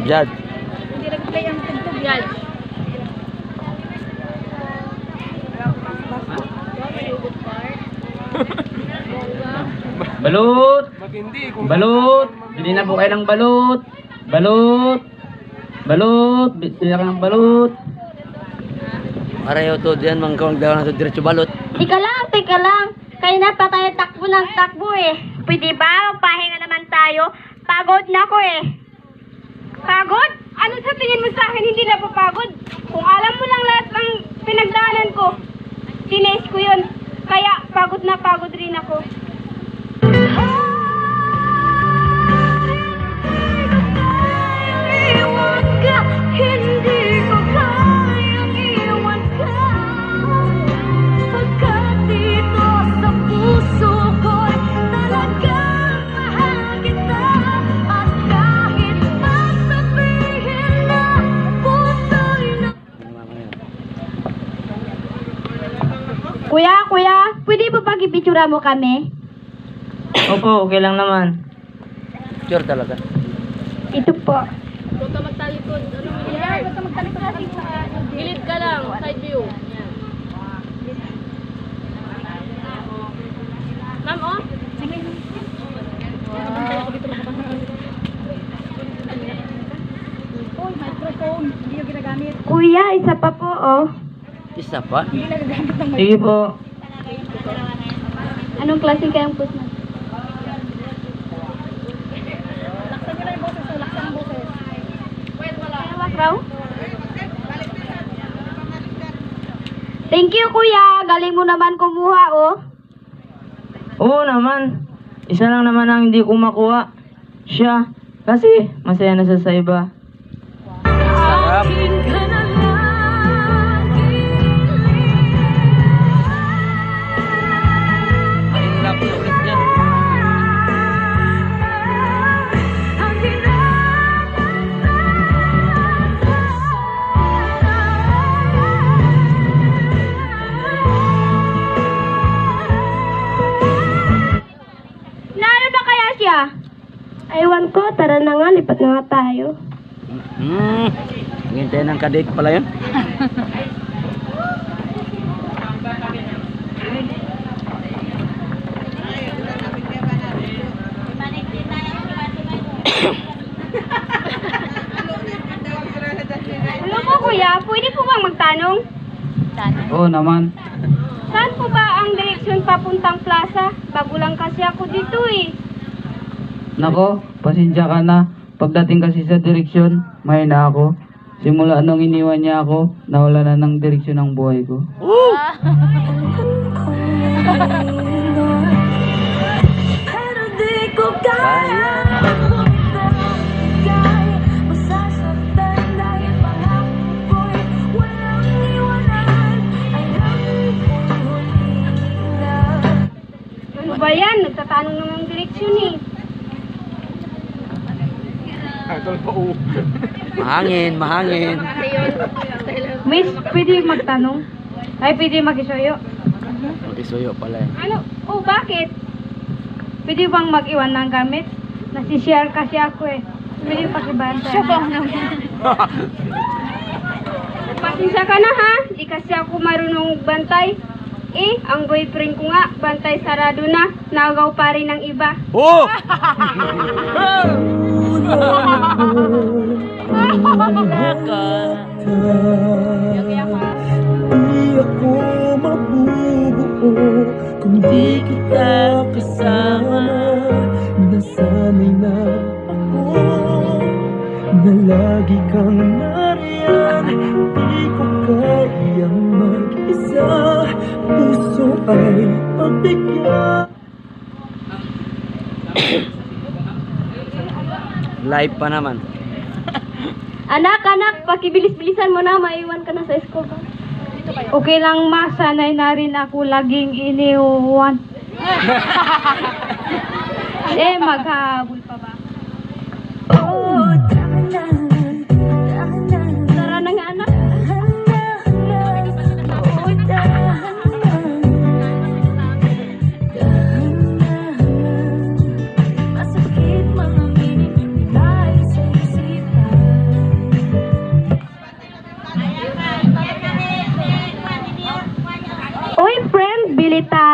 Judge. Hindi nag-play ang tugtog. Judge. Balut! Balut! Bili na po kayo ng balut! Balut! Balut! Bili na kayo ng balut! Arayo to diyan mangkawang daw na to diretso balot. Teka lang. Kaya na pa tayo takbo ng takbo eh. Pwede ba? Pahinga naman tayo. Pagod na ko eh. Pagod? Ano sa tingin mo sa akin hindi na papagod? Kung alam mo lang lahat ng pinagdaanan ko, tinays ko yun. Kaya pagod na pagod rin ako. Hindi ko kayang iwan ka. Pagkat dito sa puso ko'y talagang mahal kita. At kahit masabihin na puso'y na... Kuya, pwede po pag-ipitsura mo kami? Opo, okay lang naman. Sure talaga. Ito po. Huwag ka magtalikod. Ano mo yan? Huwag ka magtalikod natin sa... Gilid ka lang. Side view. Yan. Ma'am, oh. Uy, microphone. Hindi yung ginagamit. Kuya, isa pa po, oh. Isa pa. Sige po. Anong klase kayang post na? Raw? Thank you, kuya. Galing mo naman kumuha, oh. Oo naman. Isa lang naman ang hindi ko makuha. Siya. Kasi masaya na siya sa iba. Sarap. Mahirap ulit yan. Naano na kaya siya? Aywan ko, tara na nga, lipat na nga tayo. Hintay ng kadate pala yun. Ano po, kuya? Pwede po bang magtanong? Oo naman. Saan po ba ang direksyon papuntang plaza? Bago lang kasi ako dito eh. Nako, pasensya ka na. Pagdating kasi sa direksyon, mahina ako. Simula nung iniwan niya ako, nawala na ng direksyon ng buhay ko. Pero di ko Kaya. Ano ba yan? Nagtatanong naman ng direksyon eh. Mahangin, mahangin. Miss, pwede magtanong? Ay, pwede mag-isuyo? Magisuyo pala yan. Ano? Oh, bakit? Pwede bang mag-iwan ng gamit? Nasishare kasi ako eh. Pwede pakibantay. Siya ba naman? Pasensya ka na ha. Di kasi ako marunong bantay. Eh, ang boyfriend ko nga, bantay sarado na. Nagaw pa rin ng iba. Oh! Di ako mabubuo kung di kita kasama. Nasanay na ako na lagi kang nariyan. Di ko kayang mag-isa. Puso ay pagbigyan. Live pa naman. Anak, pakibilis-bilisan mo na. Maiwan ka na sa school. Okay lang ma, sanay na rin ako laging iniwan. Maghabol pa ba? Oh, tara na nga anak.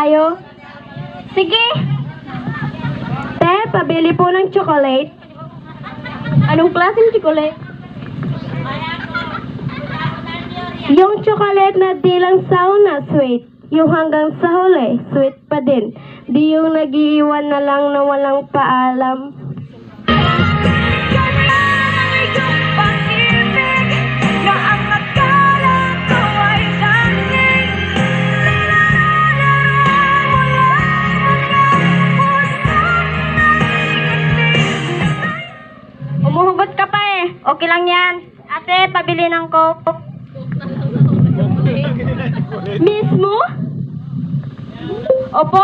tayo? Sige. Te, pabili po ng chocolate. Anong klaseng chocolate? Yung chocolate na di lang sauna, sweet. Yung hanggang sa huli, sweet pa din. Di yung nag-iiwan na lang na walang paalam. Umuhugot ka pa eh. Okay lang yan. Ate, pabili ng coke. Miss mo? Opo,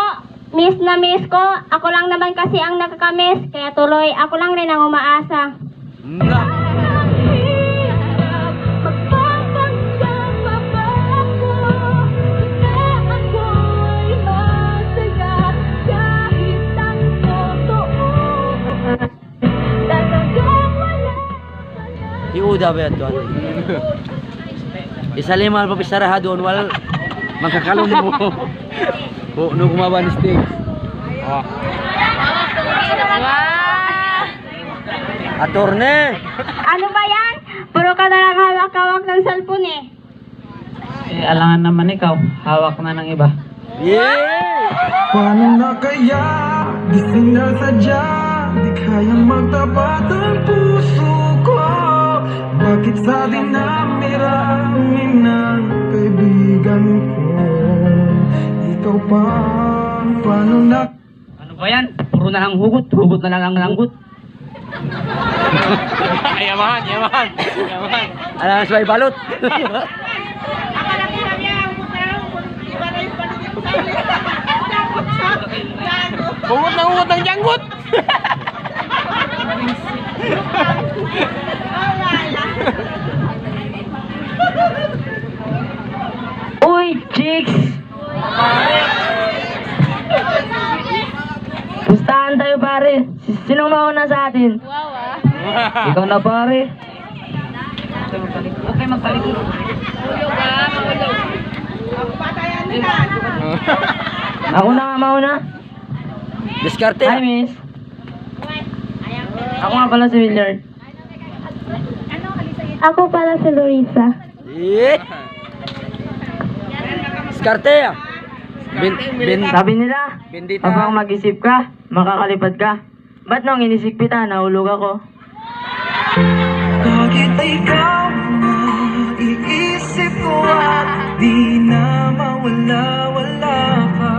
miss na miss ko. Ako lang naman kasi ang nakakamiss. Kaya tuloy, ako lang rin ang umaasa. Iuda ba yan doon? Isa lima pa pisaraha doon, wal magkakalong mo. O, nung kumaba ni Sting. Atorne! Ano ba yan? Puro ka na lang hawak-hawak ng cellphone eh. Alangan naman ikaw, hawak na ng iba. Yeah! Paano na kaya? Di sinasadya, di kaya magtapat ang puso ko. Bakit sa dinami-rami ng kaibigan ko? Ikaw pa, paano na? Ano ba yan? Puro na lang hugot, hugot na lang ang langgut. Yaman! Alam sa may balot! Hugot ng janggut! Uy, chicks! Pustahan tayo pare. Sinong mauna sa atin? Wow ah. Ikaw na pare. Okay, magpalikod. Mahulog ah, mahulog. Ako na nga mauna. Diskarte! Hi, miss. Ako nga pala si Willard. Ako pala si Luisa. Yeah! Diskarte! Sabi nila, Bendita! habang mag-isip ka, makakalipad ka. Ba't nung inisikpita, nahulog ako? Bakit ikaw na iisip ko at di na mawala-wala ka?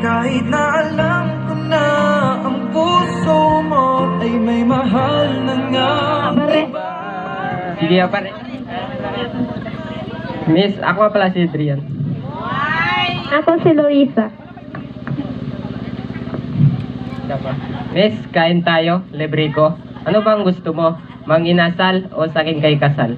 Kahit na alam ko na ang puso mo ay may mahal na nga. Pare. Sige pare. Miss, ako pala si Adrian. Ako si Luisa. Miss, kain tayo, libre ko. Ano bang gusto mo? Manginasal o saking kay kasal?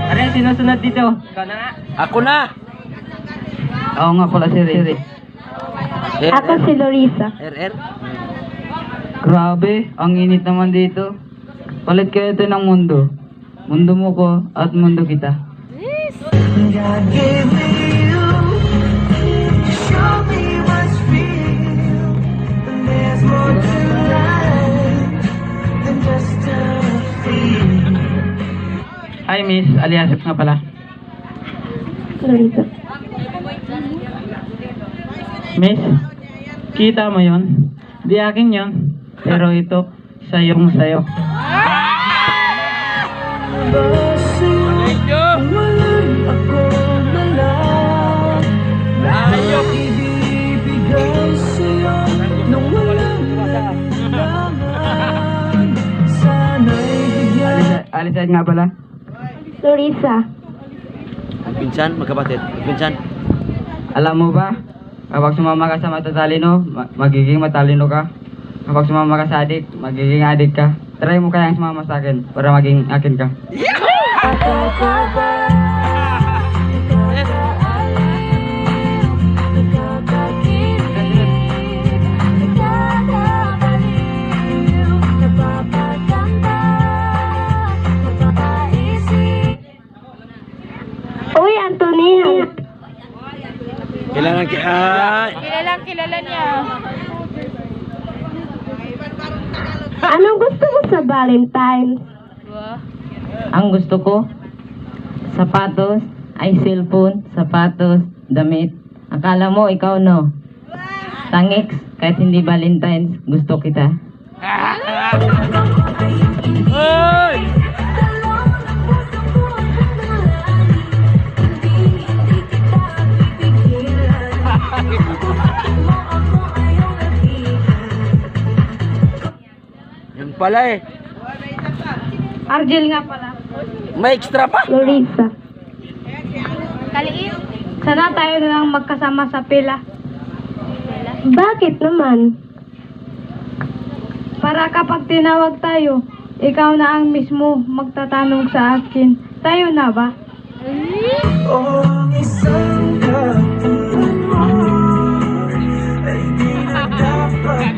Ano yung sinusunod dito? Ikaw na nga. Ako na! Oo nga pala si Riri. Ako si Luisa. RR? Grabe, ang init naman dito. Palit kayo ito ng mundo. Mundo mo ko at mundo kita. God gave me you to show me what's real. And there's more to life than just a feel. Hi miss, aliasip nga pala. Luisa. Miss, kita mo yon? Di akin yon. Pero ito, sayong sayo. Walang ako na lang. Ayaw ibibigay sa'yo nung walang kailangan. Sana'y bigyan. Alisad nga pala. Luisa. Pinsan, magkapatid. Pinsan. Alam mo ba, kapag sumama ka sa matatalino, magiging matalino ka. Kapag sumama ka sa adik, magiging adik ka. Try mo kayang sumama sa akin para maging akin ka. Kilala niya. Anong gusto mo sa Valentine's? Ang gusto ko, sapatos, ay cellphone, sapatos, damit. Akala mo ikaw no? Tangix, kahit hindi Valentine's, gusto kita. Hoy! Yun pala eh. Argel nga pala. May extra pa. Lorisa. Kaliit. Sana tayo na lang magkasama sa pila. Bakit naman? Para kapag tinawag tayo, ikaw na ang mismo magtatanong sa akin. Tayo na ba? O ang isang katulad mo ay di na dapat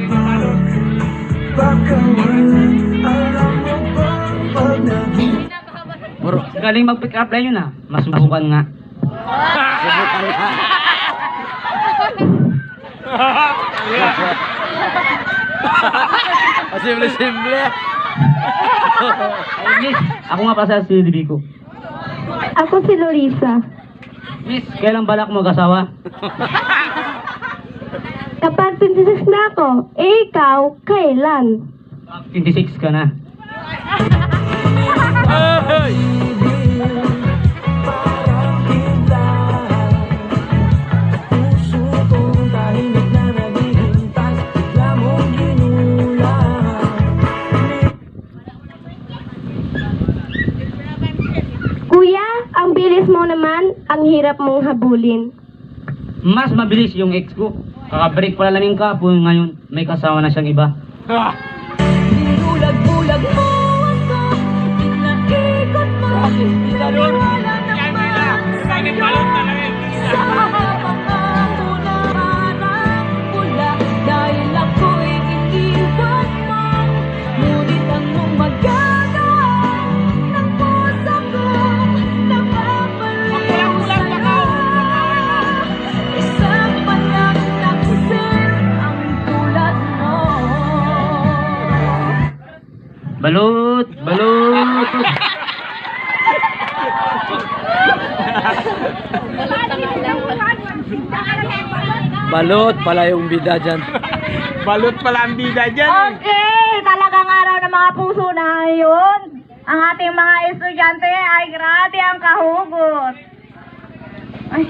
magpakawalan. Alam mo ba pag naging Bro, Galing mag-pick up line yun ah. Masubukan nga. subukan nga. Simple-simple. Ay, miss, ako nga pala sa CDB ko. Ako si Lorisa. Miss, kailan balak mo mag-asawa? Kapag 26 na ako, ikaw, kailan? 26 ka na. Hoy! parang bigla, puso kong tahimik na naghihintay, bigla mong ginulat. Kuya, ang bilis mo naman, ang hirap mong habulin. Mas mabilis yung ex ko. Kaka-break pala namin kahapon, ngayon may kasama na siyang iba. Bulag-bulag mo ako, pinaikot mo, naniwala naman sa'yo. Sa pangako na parang pula, dahil ako'y iniwan mo. Ngunit anong magagawa ng puso kong napapaliw sa'yo? Isang palang nakasir ang tulad mo. Balut! Balut! Balot pala yung bida dyan. Balot pala ang bida dyan. Okay, talagang araw ng mga puso na ngayon. Ang ating mga estudyante ay grabe ang kahugot. Ay,